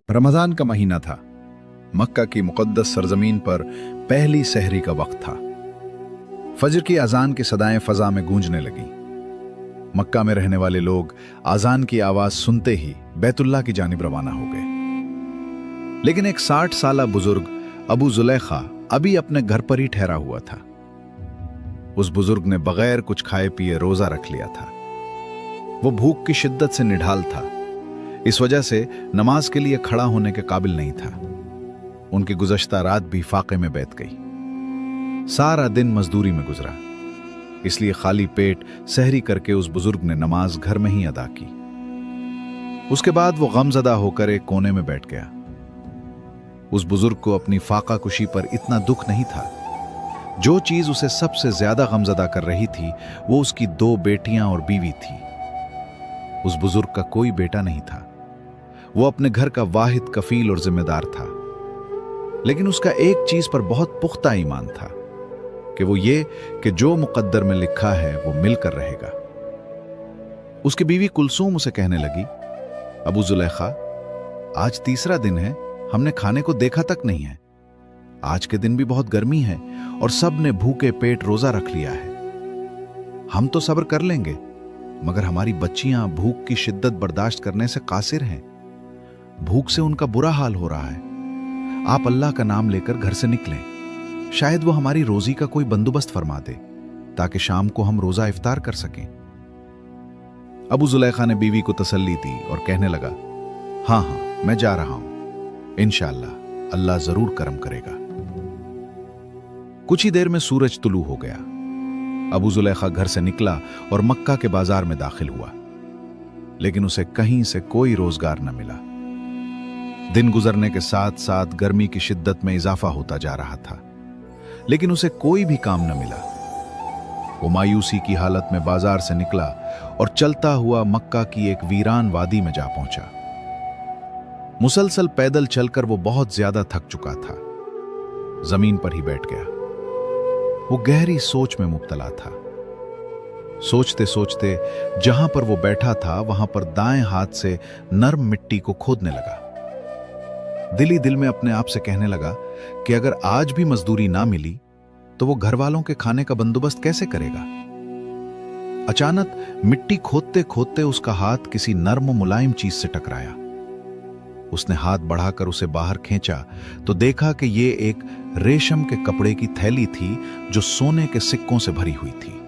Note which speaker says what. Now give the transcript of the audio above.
Speaker 1: रमजान का महीना था। मक्का की मुक़द्दस सरजमीन पर पहली सहरी का वक्त था। फजर की अजान की सदाएं फजा में गूंजने लगीं। मक्का में रहने वाले लोग अजान की आवाज सुनते ही बैतुल्लाह की जानिब रवाना हो गए। लेकिन एक 60 साला बुजुर्ग अबू जुलैखा अभी अपने घर पर ही ठहरा हुआ था। उस बुजुर्ग ने बगैर कुछ खाए पिए रोजा रख लिया था। वो भूख की शिद्दत से निढाल था, इस वजह से नमाज के लिए खड़ा होने के काबिल नहीं था। उनकी गुज़श्ता रात भी फाके में बैठ गई। सारा दिन मजदूरी में गुजरा, इसलिए खाली पेट सहरी करके उस बुजुर्ग ने नमाज घर में ही अदा की। उसके बाद वो गमजदा होकर एक कोने में बैठ गया। उस बुजुर्ग को अपनी फाका कुशी पर इतना दुख नहीं था। जो चीज उसे सबसे ज्यादा गमजदा कर रही थी वो उसकी 2 बेटियां और बीवी थी। उस बुजुर्ग का कोई बेटा नहीं था। वो अपने घर का वाहिद कफील और जिम्मेदार था। लेकिन उसका एक चीज पर बहुत पुख्ता ईमान था कि वो ये कि जो मुकद्दर में लिखा है वो मिलकर रहेगा। उसकी बीवी कुलसूम उसे कहने लगी, अबू जुलैखा, आज तीसरा दिन है, हमने खाने को देखा तक नहीं है। आज के दिन भी बहुत गर्मी है और सब ने भूखे पेट रोजा रख लिया है। हम तो सब्र कर लेंगे, मगर हमारी बच्चियां भूख की शिद्दत बर्दाश्त करने से कासिर हैं। भूख से उनका बुरा हाल हो रहा है। आप अल्लाह का नाम लेकर घर से निकलें, शायद वो हमारी रोजी का कोई बंदोबस्त फरमा दे ताकि शाम को हम रोजा इफ्तार कर सकें। अबू जुलैखा ने बीवी को तसल्ली दी और कहने लगा, हाँ हाँ, मैं जा रहा हूं, इंशाअल्लाह अल्लाह जरूर करम करेगा। कुछ ही देर में सूरज तुलू हो गया। अबू जुलैखा घर से निकला और मक्का के बाजार में दाखिल हुआ, लेकिन उसे कहीं से कोई रोजगार न मिला। दिन गुजरने के साथ साथ गर्मी की शिद्दत में इजाफा होता जा रहा था, लेकिन उसे कोई भी काम न मिला। वो मायूसी की हालत में बाजार से निकला और चलता हुआ मक्का की एक वीरान वादी में जा पहुंचा। मुसलसल पैदल चलकर वो बहुत ज्यादा थक चुका था। जमीन पर ही बैठ गया। वो गहरी सोच में मुब्तला था। सोचते सोचते जहां पर वो बैठा था वहां पर दाएं हाथ से नर्म मिट्टी को खोदने लगा। दिल ही दिल में अपने आप से कहने लगा कि अगर आज भी मजदूरी ना मिली तो वो घर वालों के खाने का बंदोबस्त कैसे करेगा। अचानक मिट्टी खोदते खोदते उसका हाथ किसी नर्म मुलायम चीज से टकराया। उसने हाथ बढ़ाकर उसे बाहर खींचा तो देखा कि ये एक रेशम के कपड़े की थैली थी जो सोने के सिक्कों से भरी हुई थी।